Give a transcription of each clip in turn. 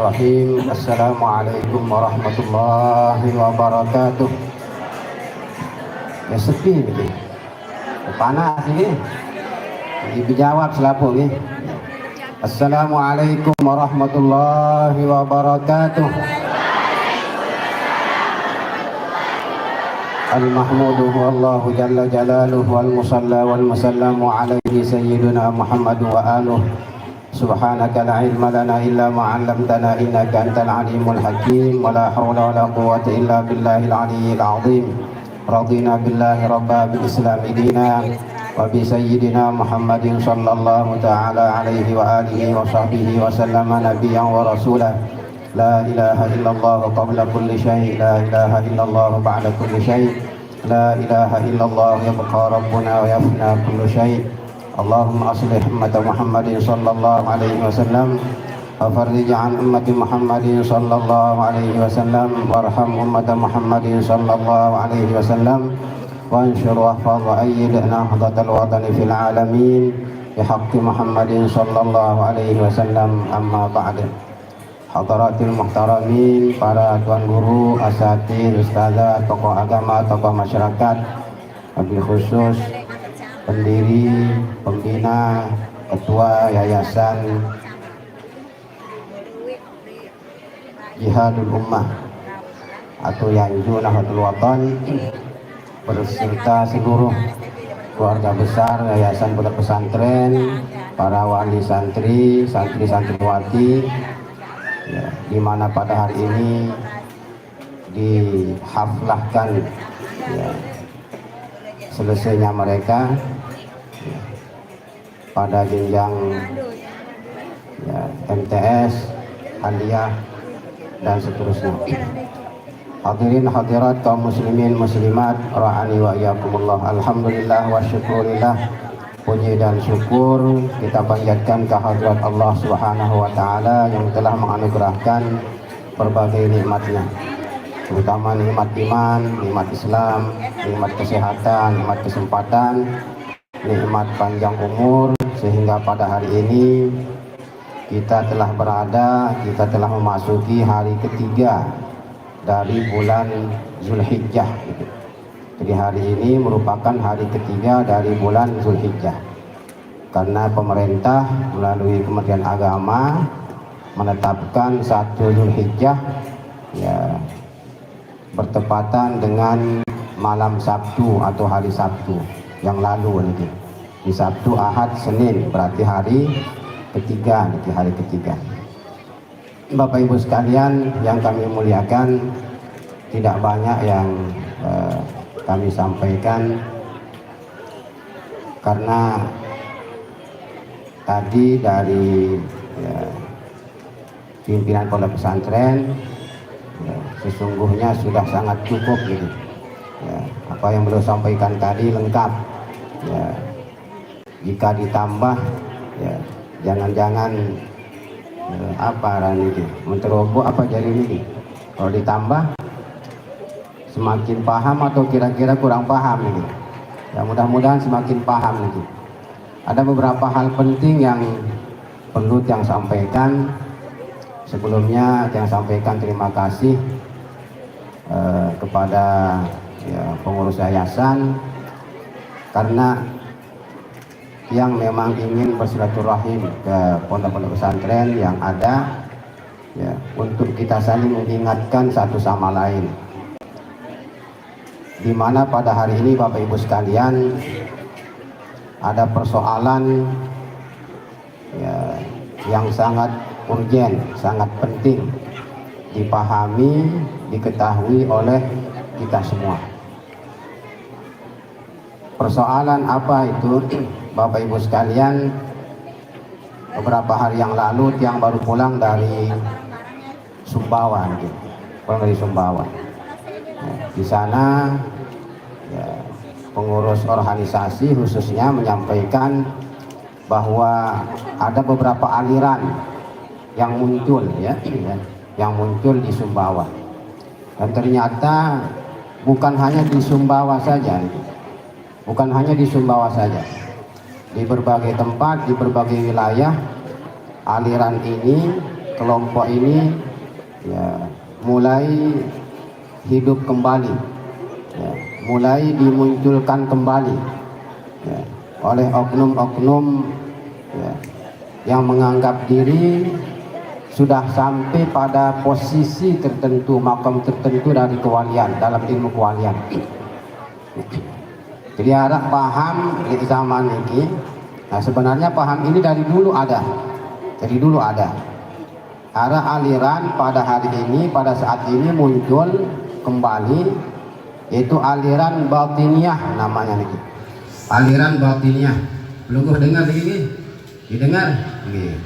Bismillahirrahmanirrahim. Assalamualaikum warahmatullahi wabarakatuh. Ya sepi gitu. Panas ini. Dijawab selapu nih. Assalamualaikum warahmatullahi wabarakatuh. Al-mahmudu wallahu jalla jalaluhu wal musalla wal musallamu alaihi sayyiduna Muhammad wa aluh. Subhanaka la ilma lana illa ma 'allamtana innaka antal alimul hakim wa la hawla wa la quwwata illa billahil aliyyil azim. Radina billahi rabba bil islam dina wa bi sayyidina Muhammadin sallallahu ta'ala alaihi wa alihi wa sahbihi wa sallama nabiyyan wa rasulah. La ilaha illallah qabla kulli syai', la ilaha illallah ba'da kulli syai', la ilaha illallah yabqa rabbuna wa yafna kullu syai'. Allahumma aslih ummata Muhammadin sallallahu alaihi wasallam wa farrij an ummati Muhammadin sallallahu alaihi wasallam warham ummata Muhammadin sallallahu alaihi wasallam wa anshur wa hafaz wa ayyid nahdatal watani fil alamin bihaqqi Muhammadin sallallahu alaihi wasallam. Amma ba'd. Hadaratul muhtaramin, para tuan guru, asatidz, ustazah, tokoh agama, tokoh masyarakat, wabil khusus pendiri, pembina, ketua yayasan Jihadul Ummah atau Yanju Nahdlatul Watan, berserta seluruh keluarga besar yayasan pondok pesantren, para wali santri, santri-santriwati, ya, di mana pada hari ini dihaflahkan ya, selesainya mereka ya, pada jenjang ya, MTS, aliyah dan seterusnya. Hadirin hadirat kaum muslimin muslimat rahani wa iyyakumullah. Alhamdulillah wa syukurillah, puji dan syukur kita panjatkan kehadirat Allah Subhanahu wa taala yang telah menganugerahkan berbagai nikmatnya, terutama nikmat iman, nikmat Islam, nikmat kesehatan, nikmat kesempatan, nikmat panjang umur, sehingga pada hari ini kita telah memasuki hari ketiga dari bulan Zulhijjah. Jadi hari ini merupakan hari ketiga dari bulan Zulhijjah, karena pemerintah melalui Kementerian Agama menetapkan 1 Zulhijjah ya, bertepatan dengan malam Sabtu atau hari Sabtu yang lalu nanti. Di Sabtu, Ahad, Senin, berarti hari ketiga nanti, hari ketiga. Bapak Ibu sekalian yang kami muliakan, tidak banyak yang kami sampaikan karena tadi dari ya, pimpinan pondok pesantren ya, sesungguhnya sudah sangat cukup gitu. Ya, apa yang beliau sampaikan tadi lengkap. Ya, jika ditambah, ya, jangan-jangan apa itu menteroboh apa jadi ini. Kalau ditambah semakin paham atau kira-kira kurang paham ini. Ya, mudah-mudahan semakin paham itu. Ada beberapa hal penting yang perlu yang sampaikan. Sebelumnya yang sampaikan terima kasih kepada ya, pengurus yayasan, karena yang memang ingin bersilaturahim ke pondok-pondok pesantren yang ada ya, untuk kita saling mengingatkan satu sama lain. Di mana pada hari ini Bapak Ibu sekalian ada persoalan ya, yang sangat urgen, sangat penting dipahami, diketahui oleh kita semua. Persoalan apa itu Bapak Ibu sekalian? Beberapa hari yang lalu yang baru pulang dari Sumbawa, gitu. Pulang dari Sumbawa. Ya, di sana ya, pengurus organisasi khususnya menyampaikan bahwa ada beberapa aliran yang muncul ya, yang muncul di Sumbawa, dan ternyata bukan hanya di Sumbawa saja, bukan hanya di Sumbawa saja, di berbagai tempat, di berbagai wilayah aliran ini kelompok ini ya mulai hidup kembali, ya, mulai dimunculkan kembali ya, oleh oknum-oknum ya, yang menganggap diri sudah sampai pada posisi tertentu, makam tertentu dari kewalian dalam ilmu kewalian. Jadi harap paham di zaman ini. Nah, sebenarnya paham ini dari dulu ada. Dari dulu ada. Ada aliran pada hari ini, pada saat ini muncul kembali, yaitu aliran batiniyah namanya nih. Aliran batiniyah. Belum kau dengar lagi? Didengar?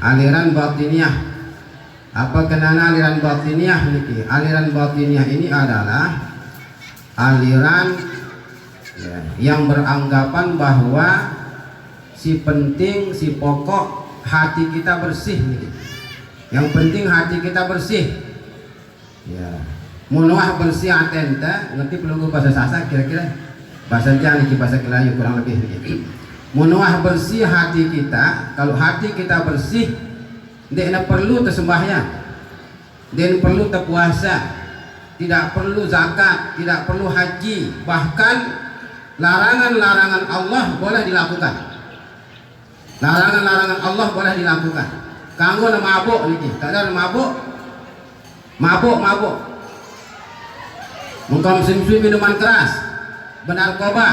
Aliran batiniyah. Apa kenana aliran batiniyah niki? Aliran batiniyah ini adalah aliran ya, yang beranggapan bahwa si penting, si pokok hati kita bersih niki. Yang penting hati kita bersih. Ya. Munuah bersih atenta, ngerti pelunggu bahasa Sasak kira-kira? Bahasa Jawa niki bahasa Melayu kurang lebih begitu. Munuah bersih hati kita. Kalau hati kita bersih, tidak perlu tersembahyang, tidak perlu terpuasa, tidak perlu zakat, tidak perlu haji, bahkan larangan-larangan Allah boleh dilakukan. Larangan-larangan Allah boleh dilakukan. Kanggo na mabuk niki, tak ada mabuk, mabuk. Mengkonsumsi minuman keras, bernarkoba,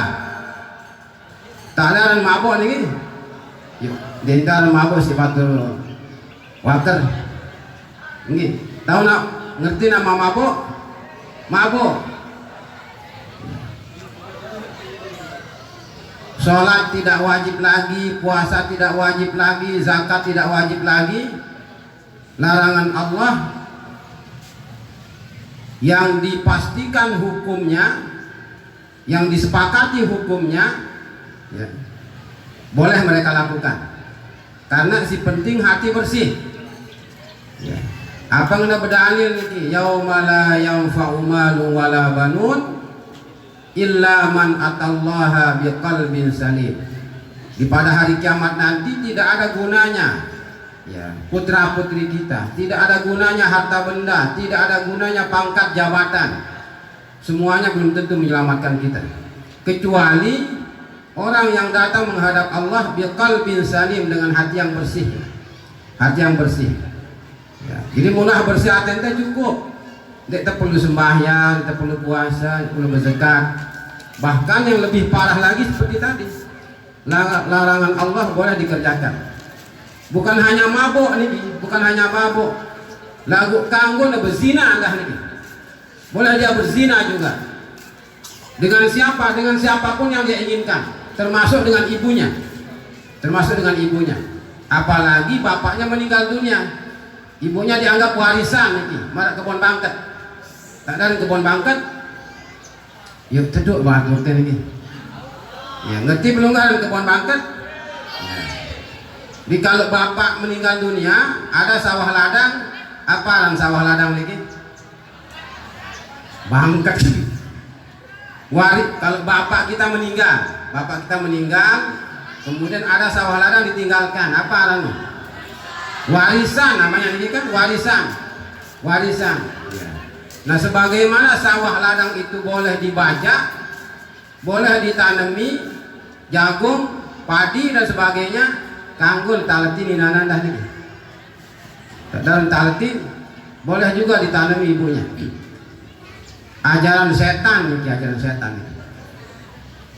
tak ada mabuk niki. Dia tak mabuk si batul water. Nggih, tahu nak ngerti nama mabuk? Mabuk. Sholat tidak wajib lagi, puasa tidak wajib lagi, zakat tidak wajib lagi. Larangan Allah yang dipastikan hukumnya, yang disepakati hukumnya, ya, boleh mereka lakukan. Karena si penting hati bersih. Ya. Apa yang berdalil niki? Yauma la yanfa'u malun wala banun illa man atallaha biqalbin salim. Di pada hari kiamat nanti tidak ada gunanya ya, putra putri kita, tidak ada gunanya harta benda, tidak ada gunanya pangkat jabatan. Semuanya belum tentu menyelamatkan kita, kecuali orang yang datang menghadap Allah biqalbin salim, dengan hati yang bersih. Hati yang bersih. Ya, jadi munah bersih atenta cukup. Tidak perlu sembahyang, tidak perlu puasa, tidak perlu berzakat. Bahkan yang lebih parah lagi seperti tadi, larangan Allah boleh dikerjakan. Bukan hanya mabuk nih, bukan hanya mabuk. Lagu kanggo na berzina dah nih. Boleh dia berzina juga. Dengan siapa? Dengan siapapun yang dia inginkan, termasuk dengan ibunya. Termasuk dengan ibunya. Apalagi bapaknya meninggal dunia. Ibunya dianggap warisan nih, marak kebun bangket. Tak ada kebun bangket. Yuk teduk banget ini. Ya, ngerti belum kan kebun bangket? Ya. Di kalau bapak meninggal dunia, ada sawah ladang, apa orang sawah ladang lagi? Bangket. Kalau bapak kita meninggal, kemudian ada sawah ladang ditinggalkan, apa arahnya? Warisan namanya ini kan, warisan. Ya. Nah, sebagaimana sawah ladang itu boleh dibajak, boleh ditanami jagung, padi dan sebagainya, kanggul talati ninanandah ini. Dalam talati boleh juga ditanami ibunya. Ajaran setan ini, ajaran setan ini.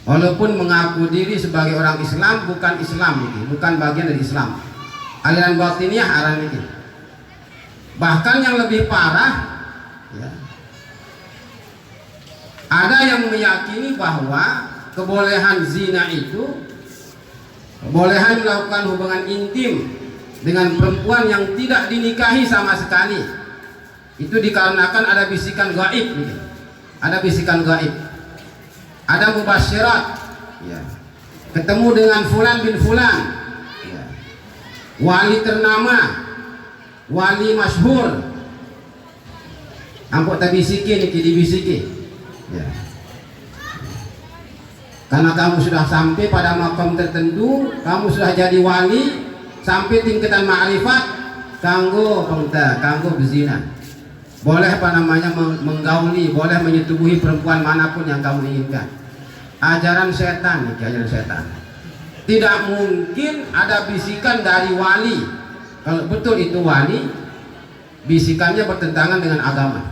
Walaupun mengaku diri sebagai orang Islam, bukan Islam ini, bukan bagian dari Islam. Aliran batiniyah aliran ini. Bahkan yang lebih parah, ya, ada yang meyakini bahwa kebolehan zina itu, kebolehan melakukan hubungan intim dengan perempuan yang tidak dinikahi sama sekali, itu dikarenakan ada bisikan gaib, gitu. Ada bisikan gaib, ada mubasyirat, ya, ketemu dengan fulan bin fulan, ya, wali ternama, wali masyhur, ampuk tak bisiki niki dibisiki, ya. Karena kamu sudah sampai pada makam tertentu, kamu sudah jadi wali, sampai tingkatan ma'rifat, kanggo pengta, kanggo berzina. Boleh apa namanya menggauli, boleh menyetubuhi perempuan manapun yang kamu inginkan. Ajaran setan nih, ajaran setan. Tidak mungkin ada bisikan dari wali. Kalau betul itu wali, bisikannya bertentangan dengan agama.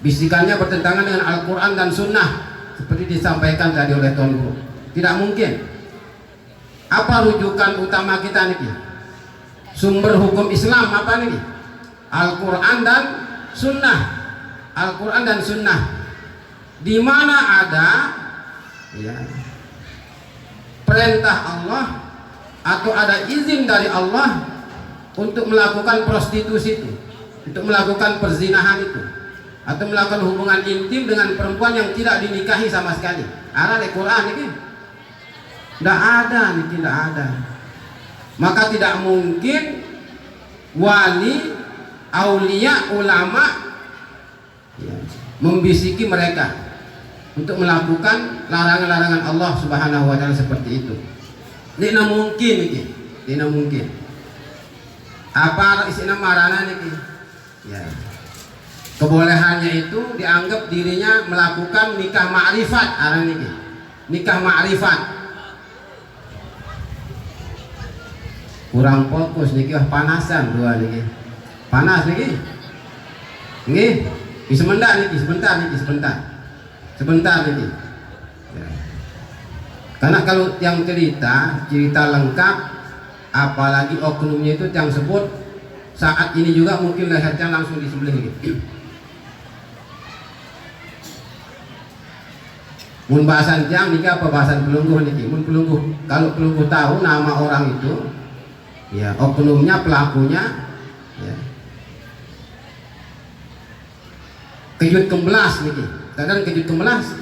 Bisikannya bertentangan dengan Al-Quran dan Sunnah, seperti disampaikan tadi oleh Tuan Guru. Tidak mungkin. Apa rujukan utama kita nih? Sumber hukum Islam apa nih? Al-Quran dan Sunnah. Al-Quran dan Sunnah. Di mana ada ya, perintah Allah atau ada izin dari Allah untuk melakukan prostitusi itu, untuk melakukan perzinahan itu, atau melakukan hubungan intim dengan perempuan yang tidak dinikahi sama sekali. Ada di Quran ini? Tidak ada, nih, tidak ada. Maka tidak mungkin wali, aulia, ulama ya, membisiki mereka untuk melakukan larangan-larangan Allah Subhanahu wa Ta'ala seperti itu. Tidak mungkin, tidak mungkin. Apa isinya marana nih? Ya. Kebolehannya itu dianggap dirinya melakukan nikah ma'rifat, nikah ma'rifat. Kurang fokus nih, panasan dua nih, panas nih, sebentar nih, sebentar nih. Ya. Karena kalau yang cerita lengkap, apalagi oknumnya itu yang sebut saat ini juga mungkin lehernya langsung disembelih gitu. Mun bahasan tiang nikah apa bahasan pelungguh nih? Mun pelungguh, kalau pelungguh tahu nama orang itu, ya oknumnya, pelakunya, ya. Kejut kemelas nih, kadang kejut kemelas,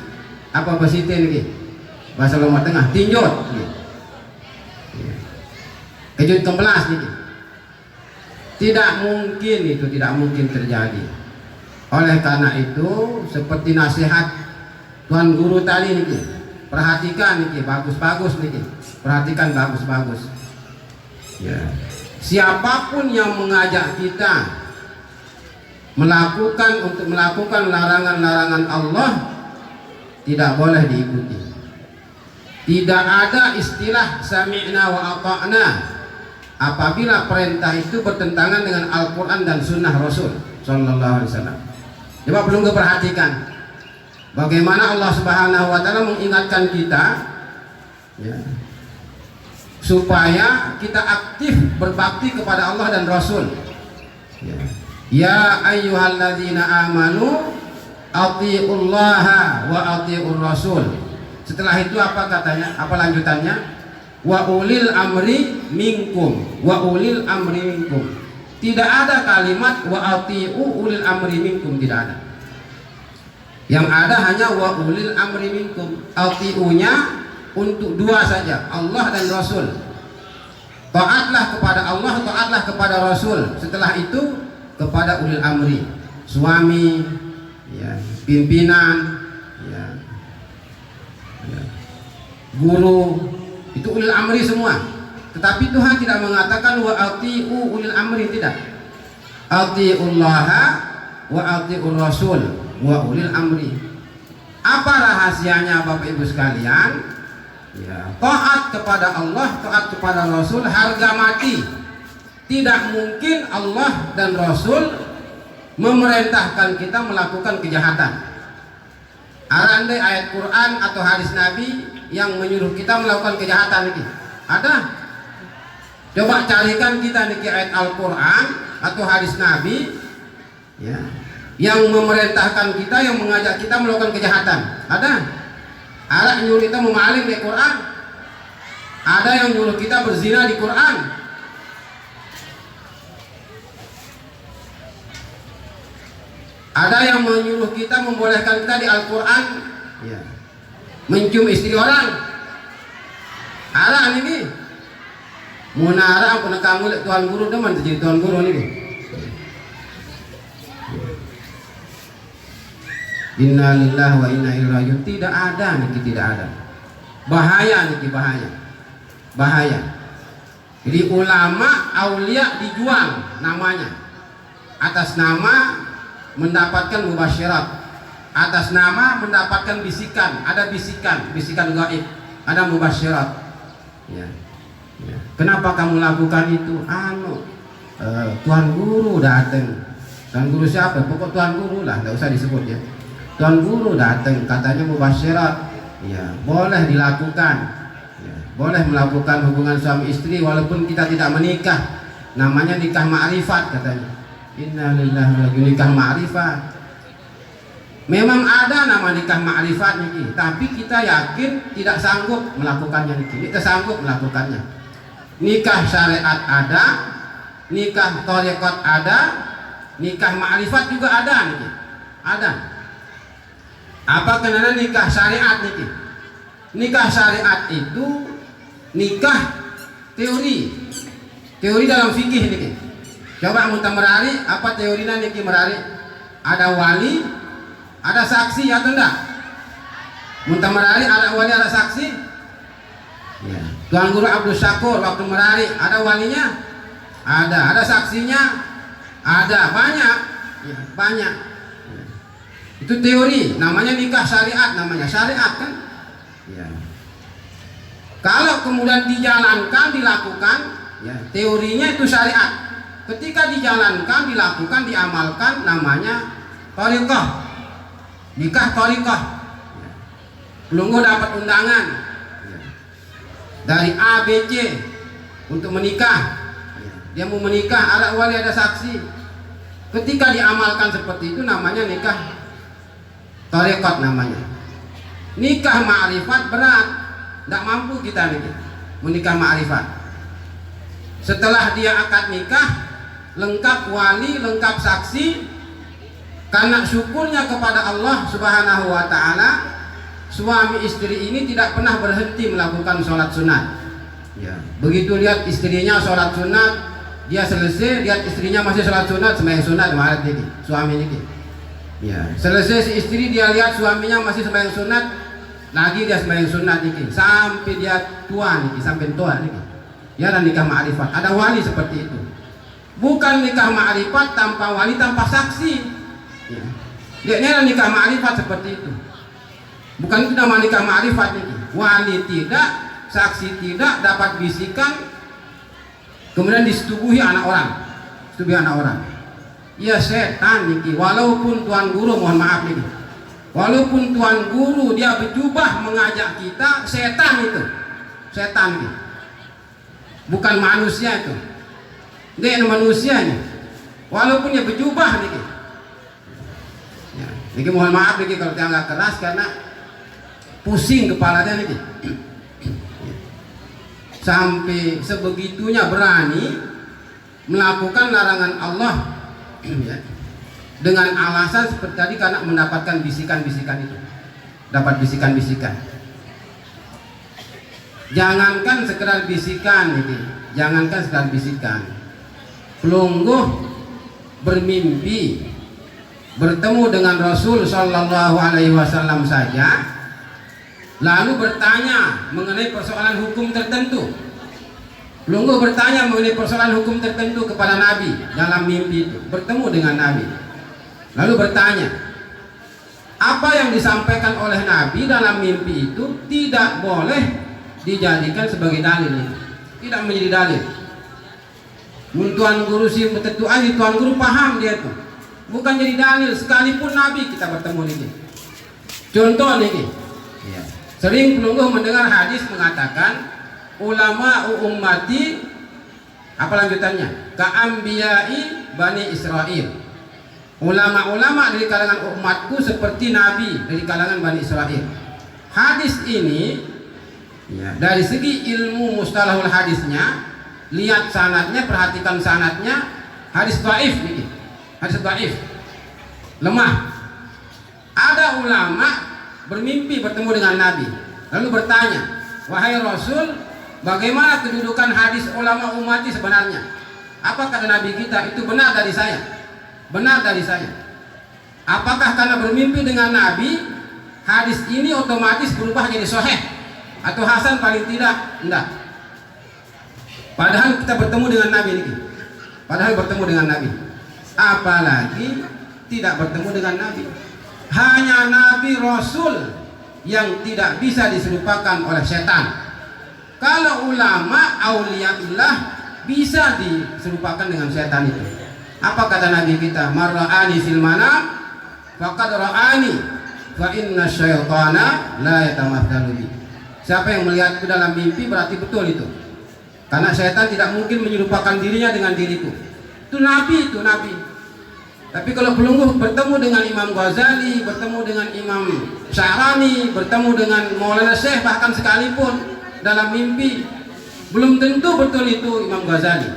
apa bahasa itu nih? Bahasa Loma Tengah, tinjot. Nih. Ya. Kejut kemelas nih. Tidak mungkin itu, tidak mungkin terjadi. Oleh karena itu, seperti nasihat Tuan Guru tadi nih, perhatikan nih, bagus-bagus nih, perhatikan bagus-bagus. Ya. Siapapun yang mengajak kita melakukan larangan-larangan Allah tidak boleh diikuti. Tidak ada istilah sami'na wa ata'na apabila perintah itu bertentangan dengan Al-Quran dan Sunnah Rasul Sallallahu Alaihi Wasallam. Coba perlu perhatikan bagaimana Allah Subhanahu Wa Taala mengingatkan kita, ya, supaya kita aktif berbakti kepada Allah dan Rasul. Ya ayyuhalladzina amanu atiullaha wa atiur rasul. Setelah itu apa katanya? Apa lanjutannya? Wa ulil amri minkum, wa ulil amri minkum. Tidak ada kalimat wa atiu ulil amri minkum, tidak ada. Yang ada hanya wa ulil amri minkum. Atiunya untuk dua saja, Allah dan Rasul. Taatlah kepada Allah, taatlah kepada Rasul. Setelah itu kepada ulil amri, suami, ya, pimpinan, ya, guru, itu ulil amri semua. Tetapi Tuhan tidak mengatakan wa atiu ulil amri, tidak. Atiullaha wa atiur rasul wa ulil amri. Apa rahasianya Bapak Ibu sekalian? Ya, taat kepada Allah, taat kepada Rasul harga mati. Tidak mungkin Allah dan Rasul memerintahkan kita melakukan kejahatan. Andai ayat Quran atau hadis Nabi yang menyuruh kita melakukan kejahatan ini ada? Coba carikan kita niki ayat Al-Quran atau hadis Nabi, ya, yang memerintahkan kita, yang mengajak kita melakukan kejahatan. Ada? Ada yang nyuruh kita memaling di Quran. Ada yang nyuruh kita berzina di Quran. Ada yang menyuruh kita, membolehkan kita di Al-Quran, ya, mencium istri orang. Ada ini. Munara apa nak kamu Tuan Guru teman jadi Tuan Guru ini. Inna lillahi wa inna ilaihi rajiun. Tidak ada niki, tidak ada. Bahaya niki, bahaya. Bahaya. Jadi ulama aulia dijual namanya atas nama mendapatkan mubasyirat, atas nama mendapatkan bisikan, ada bisikan gaib, ada mubasyirat. Ya. Ya. Kenapa kamu lakukan itu? Tuan guru datang. Tuan guru siapa? Pokok tuan guru lah, tidak usah disebut ya. Tuan guru datang, katanya mubasyirat. Ya, boleh dilakukan. Ya, boleh melakukan hubungan suami istri walaupun kita tidak menikah. Namanya nikah ma'rifat katanya. Inna lillahi wa inna nikah ma'rifat. Memang ada nama nikah ma'rifat niki, tapi kita yakin tidak sanggup melakukannya niki. Kita sanggup melakukannya. Nikah syariat ada, nikah thariqat ada, nikah ma'rifat juga ada niki. Ada. Apa kenana nikah syariat niki? Nikah syariat itu nikah teori. Teori dalam fikih niki. Coba muntah merari, apa teorinya niki merari? Ada wali, ada saksi atau enggak? Muntah merari ada wali, ada saksi? Ya. Tuan Guru Abdul Syakur waktu merari ada walinya? Ada saksinya? Ada, banyak. Ya, banyak. Ya. Itu teori, namanya nikah syariat, namanya syariat kan? Ya. Kalau kemudian dijalankan, dilakukan, ya, teorinya itu syariat. Ketika dijalankan, dilakukan, diamalkan, namanya thariqah, nikah thariqah. Pelunggu dapat undangan dari A, B, C untuk menikah. Dia mau menikah, ada wali, ada saksi. Ketika diamalkan seperti itu, namanya nikah thariqah namanya. Nikah ma'rifat berat, tidak mampu kita menikah ma'rifat. Setelah dia akad nikah, lengkap wali, lengkap saksi. Karena syukurnya kepada Allah Subhanahu wa ta'ala, suami istri ini tidak pernah berhenti melakukan sholat sunat. Ya. Begitu lihat istrinya sholat sunat, dia selesai, lihat istrinya masih sholat sunat, sembahyang sunat malah ini suami ini. Ya. Selesai si istri, dia lihat suaminya masih sembahyang sunat, lagi dia sembahyang sunat ini, sampai dia tua nih, sampai tua nih. Ya, dan nikah ma'rifat. Ada wali seperti itu. Bukan nikah ma'rifat tanpa wali, tanpa saksi. Ya. Dia nikah ma'rifat seperti itu. Bukan itu nama nikah ma'rifat ini. Wali tidak, saksi tidak, dapat bisikan, kemudian disetubuhi anak orang. Setubuhi anak orang. Ya setan niki. Walaupun tuan guru, mohon maaf niki. Walaupun tuan guru dia berjubah mengajak kita, setan itu. Setan niki. Bukan manusia itu. Dia manusia ini. Walaupun dia berjubah niki. Ya, niki mohon maaf niki kalau dia nggak keras karena pusing kepalanya niki. Sampai sebegitunya berani melakukan larangan Allah ya, dengan alasan seperti tadi karena mendapatkan bisikan-bisikan itu. Dapat bisikan-bisikan. Jangankan sekedar bisikan ini, jangankan sekedar bisikan. Pelungguh bermimpi bertemu dengan Rasul Shallallahu Alaihi Wasallam saja, lalu bertanya mengenai persoalan hukum tertentu. Pelungguh bertanya mengenai persoalan hukum tertentu kepada Nabi dalam mimpi itu, bertemu dengan Nabi. Lalu bertanya, apa yang disampaikan oleh Nabi dalam mimpi itu tidak boleh dijadikan sebagai dalil, tidak menjadi dalil. Tuan guru sih betul aja, tuan guru paham dia tuh, bukan jadi dalil sekalipun Nabi kita bertemu ini. Contoh ini, ya. Sering pelungguh mendengar hadis mengatakan ulama ummati, apa lanjutannya? Ka'ambiyai Bani Israel. Ulama-ulama dari kalangan umatku seperti Nabi dari kalangan Bani Israel. Hadis ini ya, dari segi ilmu mustalahul hadisnya, lihat sanadnya, perhatikan sanadnya, hadis dhaif nih. Hadis dhaif. Lemah. Ada ulama bermimpi bertemu dengan Nabi, lalu bertanya, wahai Rasul, bagaimana kedudukan hadis ulama umati sebenarnya? Apa kata Nabi kita? Itu benar dari saya. Benar dari saya. Apakah karena bermimpi dengan Nabi, hadis ini otomatis berubah jadi sahih atau hasan? Paling tidak, enggak. Padahal kita bertemu dengan Nabi ini. Padahal bertemu dengan Nabi. Apalagi tidak bertemu dengan Nabi. Hanya Nabi Rasul yang tidak bisa diserupakan oleh setan. Kalau ulama auliyaillah bisa diserupakan dengan setan itu. Apa kata Nabi kita? Marra'ani fil manam faqad ra'ani fa inna syaitana la yatamatsalu bi. Siapa yang melihatku dalam mimpi berarti betul itu. Karena setan tidak mungkin menyerupakan dirinya dengan diriku. Itu Nabi, itu Nabi. Tapi kalau pelungguh bertemu dengan Imam Ghazali, bertemu dengan Imam Sya'rani, bertemu dengan Maulana Syekh bahkan sekalipun dalam mimpi, belum tentu betul itu Imam Ghazali,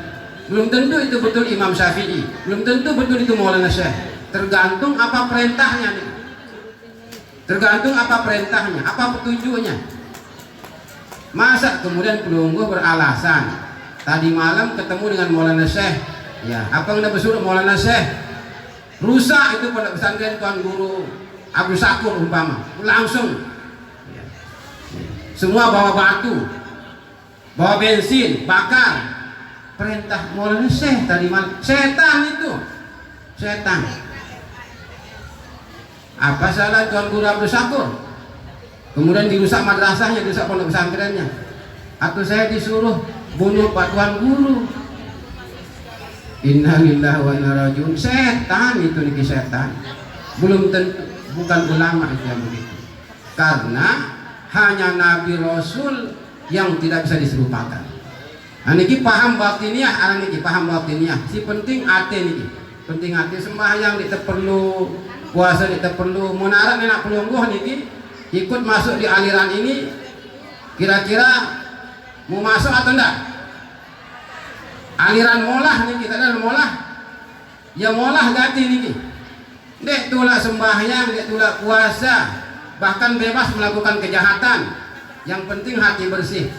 belum tentu itu betul Imam Syafi'i, belum tentu betul itu Maulana Syekh. Tergantung apa perintahnya nih. Tergantung apa perintahnya, apa petunjuknya. Masa kemudian pelungguh beralasan tadi malam ketemu dengan Maulana Syekh, ya apa yang bersuruh Maulana Syekh rusak itu pondok pesantren Tuan Guru Abdul Syakur umpama, langsung ya. Semua bawa batu, bawa bensin, bakar. Perintah Maulana Syekh tadi malam. Setan itu, setan. Apa salah Tuan Guru Abdul Syakur? Kemudian dirusak madrasahnya, dirusak pondok pesantrennya. Atau saya disuruh bunuh Pak Tuan Guru. Innalillahi wa inna ilaihi raji'un. Setan itu nih, setan. Belum tentu, bukan ulama itu yang begitu. Karena hanya Nabi Rasul yang tidak bisa diserupakan. Nah niki paham batiniah, arang niki paham batiniah. Si penting ate niki. Penting ate sembahyang kita perlu, puasa kita perlu. Munarang enak pelungguh niki ikut masuk di aliran ini, kira-kira mau masuk atau enggak? Aliran molah nih, kita ada molah, ya molah ganti nih. Dek tulak sembahyang, dek tulak puasa, bahkan bebas melakukan kejahatan. Yang penting hati bersih.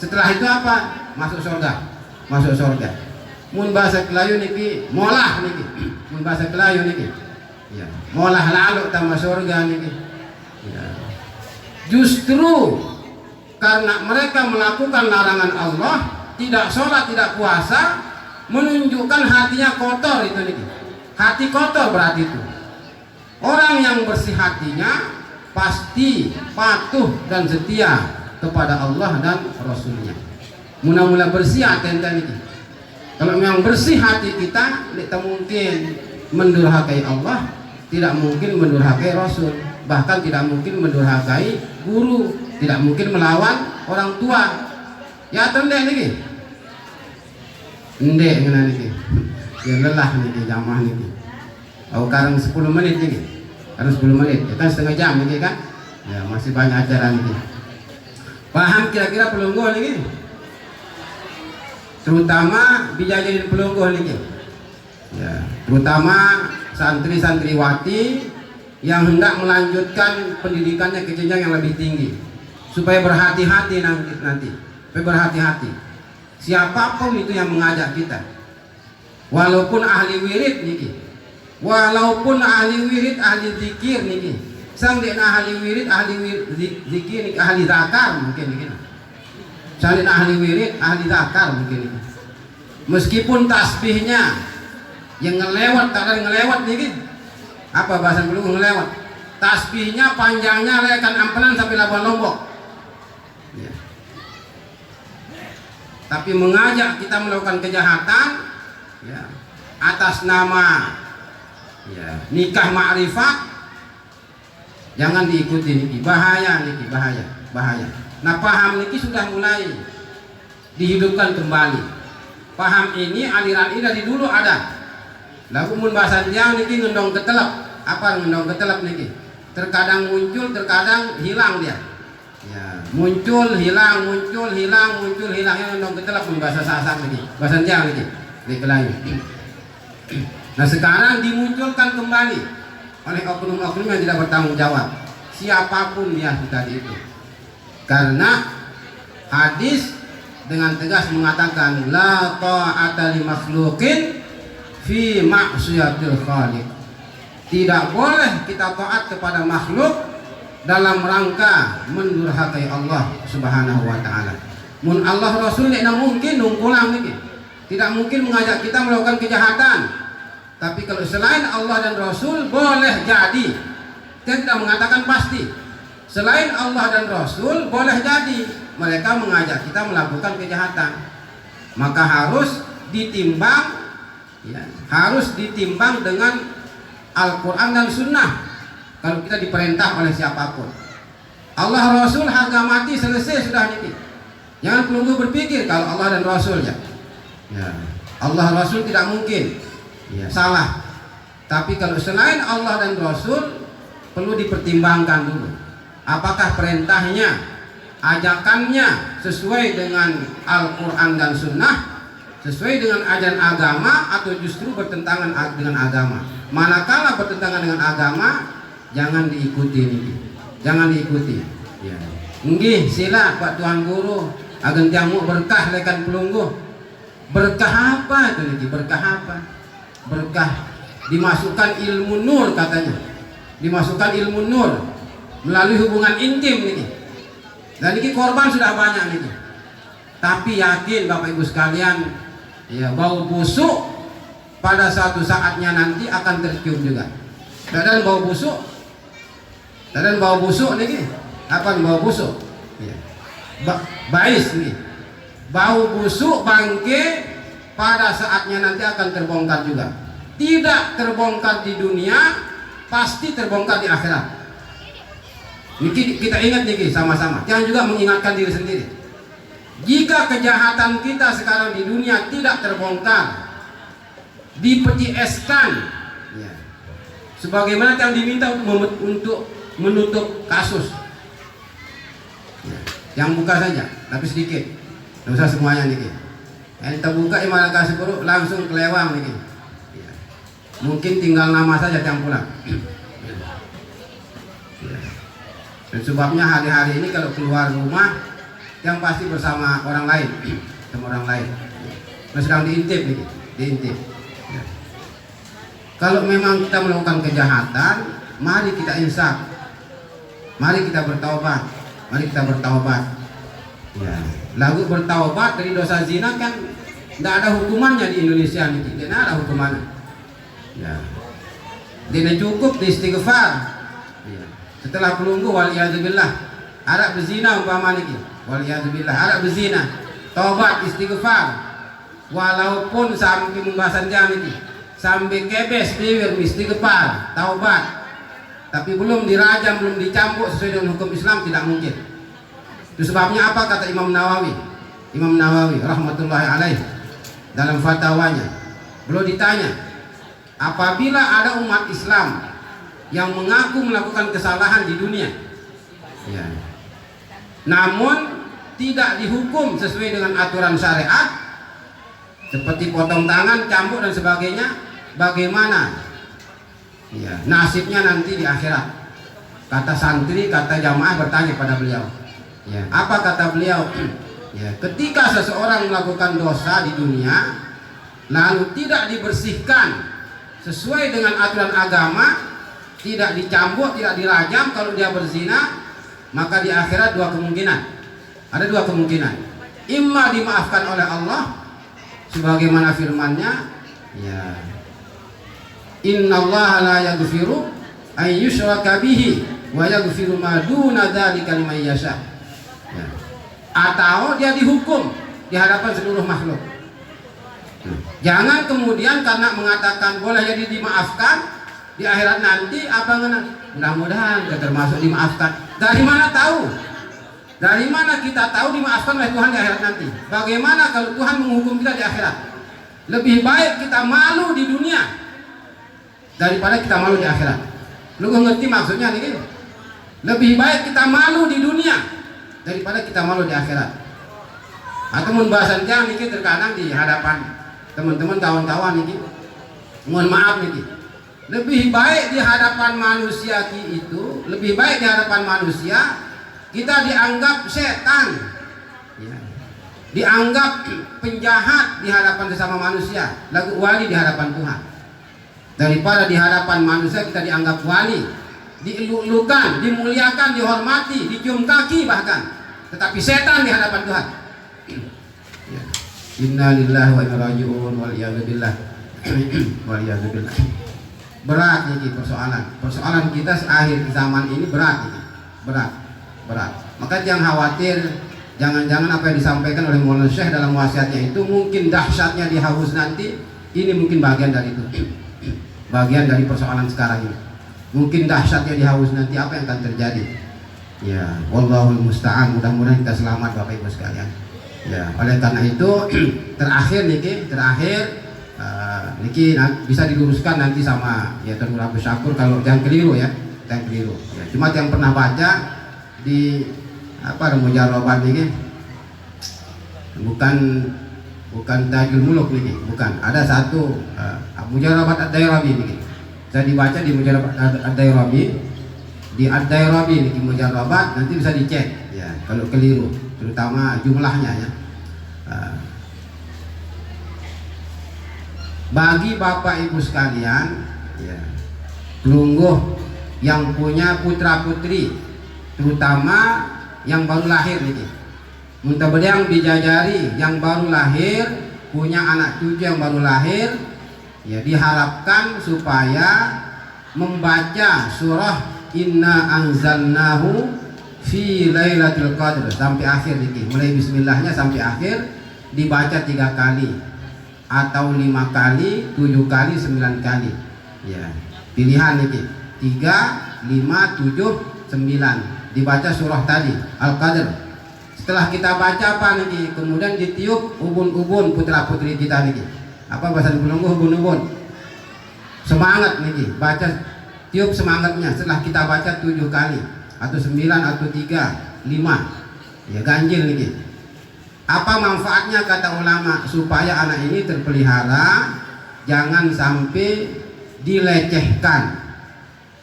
Setelah itu apa? Masuk surga, masuk surga. Mun bahasa Kelayu niki molah niki, mun bahasa Kelayu niki, ya molah lalu tambah surga niki. Ya. Justru karena mereka melakukan larangan Allah, tidak sholat, tidak puasa, menunjukkan hatinya kotor itu nih. Hati kotor berarti itu. Orang yang bersih hatinya pasti patuh dan setia kepada Allah dan Rasulnya. Mula-mula bersih hati ini. Kalau memang bersih hati kita, tidak mungkin mendurhakai Allah, tidak mungkin mendurhakai Rasul, bahkan tidak mungkin mendurhakai guru, tidak mungkin melawan orang tua. Ya tendek niki. Ndek ngene niki. Ya lelah niki jamaah niki. Oh karang 10 menit niki. Karang 10 menit, ya kan setengah jam niki kan. Ya masih banyak acara niki. Paham kira-kira pelungguh niki? Terutama bijajadin pelungguh niki. Ya, terutama santri-santriwati yang hendak melanjutkan pendidikannya ke jenjang yang lebih tinggi, supaya berhati-hati nanti, supaya berhati-hati. Siapapun itu yang mengajak kita, walaupun ahli wirid niki, walaupun ahli wirid, ahli zikir niki, sang dia ahli wirid, zikir niki, ahli zakar mungkin niki, sang dia ahli wirid, ahli zakar mungkin niki. Meskipun tasbihnya yang ngelewat, tak ada yang ngelewat niki. Apa bahasa belum ngelewat? Tasbihnya panjangnya lekan ampenan sampai Labuan Lombok. Ya. Tapi mengajak kita melakukan kejahatan, ya, atas nama ya, nikah ma'rifat, jangan diikuti niki. Bahaya niki, bahaya, bahaya. Nah paham niki sudah mulai dihidupkan kembali. Paham ini, aliran ini dari dulu ada. Lalu mun bahasa dia niki ngendong ketelap. Apa ngendong ketelap niki? Terkadang muncul, terkadang hilang dia. Ya, muncul, hilang, muncul, hilang, muncul, hilang. Yang ngendong ketelap mun bahasa sasak niki. Bahasa dia niki. Di Kelayu. Nah sekarang dimunculkan kembali oleh oknum-oknum yang tidak bertanggung jawab. Siapapun dia tadi itu. Karena hadis dengan tegas mengatakan la ta'ata li makhluqin fi maksiatil khaliq. Tidak boleh kita taat kepada makhluk dalam rangka mendurhakai Allah Subhanahu wa taala. Mun Allah Rasul tidak mungkin nungkulang niki. Tidak mungkin mengajak kita melakukan kejahatan. Tapi kalau selain Allah dan Rasul boleh jadi. Kita tidak mengatakan pasti. Selain Allah dan Rasul boleh jadi mereka mengajak kita melakukan kejahatan. Maka harus ditimbang, ya, harus ditimbang dengan Al-Quran dan Sunnah. Kalau kita diperintah oleh siapapun, Allah Rasul harga mati selesai sudah niki. Jangan perlu berpikir kalau Allah dan Rasul ya. Allah Rasul tidak mungkin salah. Tapi kalau selain Allah dan Rasul perlu dipertimbangkan dulu. Apakah perintahnya, ajakannya sesuai dengan Al-Quran dan Sunnah, sesuai dengan ajaran agama, atau justru bertentangan dengan agama. Manakala bertentangan dengan agama, jangan diikuti ini. Jangan diikuti. Ya. Nggih, sila Pak Tuan Guru, agen jamu berkah lekan pelungguh. Berkah apa itu niki? Berkah apa? Berkah dimasukkan ilmu nur katanya. Dimasukkan ilmu nur melalui hubungan intim niki. Dan niki korban sudah banyak niki. Tapi yakin Bapak Ibu sekalian, ya, bau busuk pada suatu saatnya nanti akan tercium juga. Dan bau busuk, dan bau busuk niki. Apa bau busuk? Ya. Bais nih. Bau busuk bangke pada saatnya nanti akan terbongkar juga. Tidak terbongkar di dunia, pasti terbongkar di akhirat. Niki kita ingat niki sama-sama. Jangan juga mengingatkan diri sendiri. Jika kejahatan kita sekarang di dunia tidak terbongkar, dipeti eskan, ya, sebagaimana yang diminta untuk menutup kasus, ya, yang buka saja, tapi sedikit, tidak usah semuanya niki. Yang terbuka malah kasih perut langsung kelewang niki. Ya. Mungkin tinggal nama saja yang pulang. Ya. Dan sebabnya hari-hari ini kalau keluar rumah, yang pasti bersama orang lain, sama orang lain. Nah, sedang diintip nih, diintip. Ya. Kalau memang kita melakukan kejahatan, mari kita insaf, mari kita bertaubat, mari kita bertaubat. Ya. Lagu bertaubat dari dosa zina kan tidak ada hukumannya di Indonesia nih, tidak ada hukumannya. Ya. Dia cukup di istighfar. Ya. Setelah pelunggu waliyadzubillah, ada berzina umpama niki. Waliyadzubillah, ada berzina, taubat istighfar, walaupun sampai membahasan jam ini, sampai kebes bibir istighfar, taubat, tapi belum dirajam, belum dicambuk sesuai dengan hukum Islam, tidak mungkin. Itu sebabnya apa kata Imam Nawawi? Imam Nawawi rahmatullahi alaih dalam fatwanya, beliau ditanya, apabila ada umat Islam yang mengaku melakukan kesalahan di dunia, ya, namun tidak dihukum sesuai dengan aturan syariat seperti potong tangan, cambuk dan sebagainya, bagaimana ya, nasibnya nanti di akhirat? Kata santri, kata jamaah bertanya pada beliau, ya, apa kata beliau? Ya, ketika seseorang melakukan dosa di dunia lalu tidak dibersihkan sesuai dengan aturan agama, tidak dicambuk, tidak dirajam kalau dia berzina, maka di akhirat dua kemungkinan. Ada dua kemungkinan. Imma dimaafkan oleh Allah sebagaimana firman-Nya, ya, innallaha la yaghfiru ay yushraka bihi wa yaghfiru ma duna dzalika liman yasha. Ya. Atau dia dihukum di hadapan seluruh makhluk. Jangan kemudian karena mengatakan boleh jadi dimaafkan di akhirat nanti, apa mudah-mudahan kita termasuk dimaafkan. Dari mana tahu? Dari mana kita tahu dimaafkan oleh Tuhan di akhirat nanti? Bagaimana kalau Tuhan menghukum kita di akhirat? Lebih baik kita malu di dunia daripada kita malu di akhirat. Lu ngerti maksudnya nih? Lebih baik kita malu di dunia daripada kita malu di akhirat. Atau bahasan jangan nih terkadang di hadapan teman-teman kawan-kawan nih. Mohon maaf nih. Lebih baik di hadapan manusia itu, lebih baik di hadapan manusia kita dianggap setan, ya, dianggap penjahat di hadapan sesama manusia, lagu wali di hadapan Tuhan, daripada di hadapan manusia kita dianggap wali, dieluk-elukan, dimuliakan, dihormati, dicium kaki bahkan, tetapi setan di hadapan Tuhan. Ya. Inna lillahi wa inna ilaihi raji'un wal iyadu billah. Wal iyadu billah. Berat ini persoalan kita akhir zaman ini berat ini. Berat. Maka jangan khawatir, jangan-jangan apa yang disampaikan oleh Maulana Syekh dalam wasiatnya itu mungkin dahsyatnya di haus nanti, ini mungkin bagian dari itu. Bagian dari persoalan sekarang ini. Mungkin dahsyatnya di haus nanti apa yang akan terjadi. Ya, wallahul musta'an. Mudah-mudahan kita selamat Bapak Ibu sekalian. Ya, oleh karena itu terakhir niki bisa diluruskan nanti sama ya Tuan Guru Abdul Syakur kalau jangan keliru ya, jangan keliru. Ya, cuma yang pernah baca di mujarrabat ini bukan Tajul Muluk ini, bukan. Ada satu mujarrabat Ad-Dairabi ini. Saya dibaca di mujarrabat Ad-Dairabi, di Ad-Dairabi ini mujarrabat, nanti bisa dicek ya kalau keliru, terutama jumlahnya ya. Bagi Bapak Ibu sekalian ya, pelungguh yang punya putra putri, terutama yang baru lahir nih, muntabadiang bijajari yang baru lahir, punya anak cucu yang baru lahir, ya diharapkan supaya membaca surah Inna anzalnahu fi lailatul qadr sampai akhir nih, mulai bismillahnya sampai akhir dibaca 3 kali atau 5 kali, 7 kali, 9 kali. Ya, pilihan nih 3, 5, 7, 9. Dibaca surah tadi Al-Qadr. Setelah kita baca apa nih? Kemudian ditiup ubun-ubun putra putri kita nih. Apa bahasa pelungguh ubun-ubun? Semangat nih, baca tiup semangatnya. Setelah kita baca 7 kali atau 9 atau 3, 5. Ya ganjil nih. Apa manfaatnya kata ulama? Supaya anak ini terpelihara, jangan sampai dilecehkan,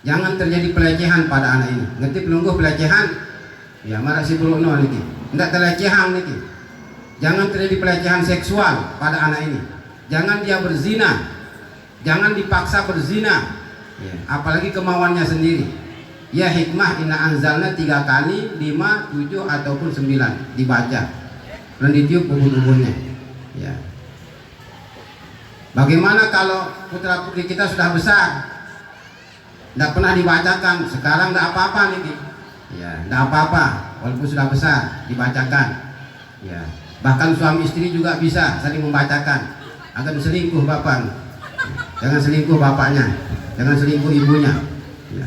jangan terjadi pelecehan pada anak ini. Ngerti pelungguh pelecehan? Ya marah si Bruno nih, tidak pelecehan nih. Jangan terjadi pelecehan seksual pada anak ini. Jangan dia berzina, jangan dipaksa berzina, ya, apalagi kemauannya sendiri. Ya hikmah inna anzalna 3 kali, 5, 7 ataupun 9 dibaca. Dan ditiup ubun-ubunnya. Ya. Bagaimana kalau putra putri kita sudah besar, tidak pernah dibacakan, sekarang tidak apa-apa nih, ya, tidak apa-apa, walaupun sudah besar dibacakan. Ya. Bahkan suami istri juga bisa saling membacakan. Agar selingkuh bapak, jangan selingkuh bapaknya, jangan selingkuh ibunya. Ya.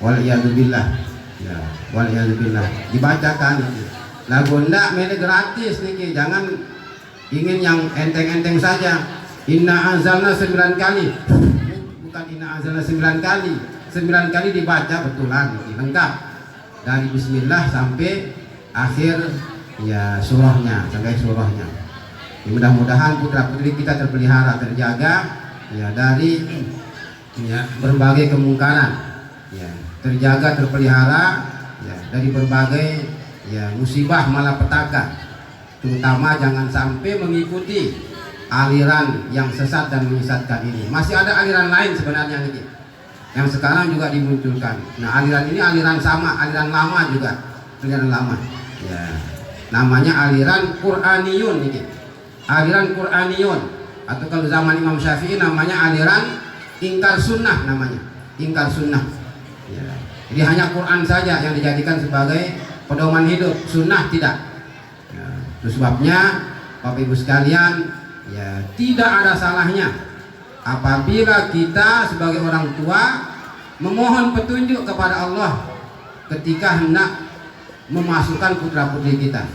Waliyadzubillah, ya, waliyadzubillah, dibacakan. Lagu ndak mele gratis nih, jangan ingin yang enteng-enteng saja. Inna anzalna 9 kali, bukan inna anzalna 9 kali, 9 kali dibaca betulan nih, lengkap dari bismillah sampai akhir ya surahnya, sampai surahnya. Ya, mudah-mudahan putra putri kita terpelihara, terjaga ya dari ya berbagai kemungkaran, ya terjaga, terpelihara ya dari berbagai ya musibah malapetaka, terutama jangan sampai mengikuti aliran yang sesat dan menyesatkan ini. Masih ada aliran lain sebenarnya ini yang sekarang juga dimunculkan. Nah aliran ini aliran sama, aliran lama juga, aliran lama ya, namanya aliran Qur'aniyun ini, aliran Qur'aniyun, atau kalau zaman Imam Syafi'i namanya aliran ingkar sunnah, namanya ingkar sunnah ya. Jadi hanya Quran saja yang dijadikan sebagai pedoman hidup, sunnah tidak. Ya, itu sebabnya Bapak Ibu sekalian, ya tidak ada salahnya apabila kita sebagai orang tua memohon petunjuk kepada Allah ketika hendak memasukkan putra putri kita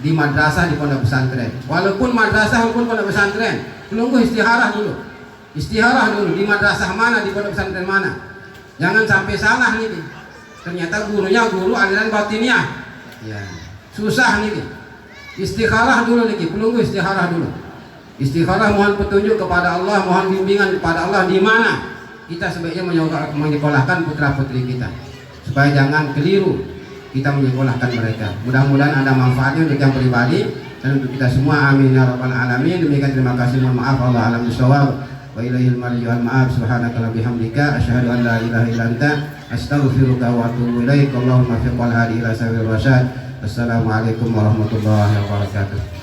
di madrasah, di pondok pesantren. Walaupun madrasah maupun pondok pesantren, tunggu istiharah dulu. Istiharah dulu di madrasah mana, di pondok pesantren mana. Jangan sampai salah nih. Ternyata gurunya guru aliran batiniah. Ya, susah nih. Istikharah dulu nih, pelunggu istikharah dulu. Istikharah mohon petunjuk kepada Allah, mohon bimbingan kepada Allah di mana kita sebaiknya menyekolahkan putra putri kita, supaya jangan keliru kita menyekolahkan mereka. Mudah-mudahan ada manfaatnya untuk yang pribadi dan untuk kita semua. Amin ya rabbal alamin. Demikian, terima kasih, mohon maaf, Allah alam bisawab. Wa ilaihil marji wal ma'ab. Subhanaka la bihamdika asyhadu an la ilaha illa anta astaghfiruka wa atubu ilaik. Allahumma fiqhal hadi ila sabil rasyad. Assalamualaikum warahmatullahi wabarakatuh.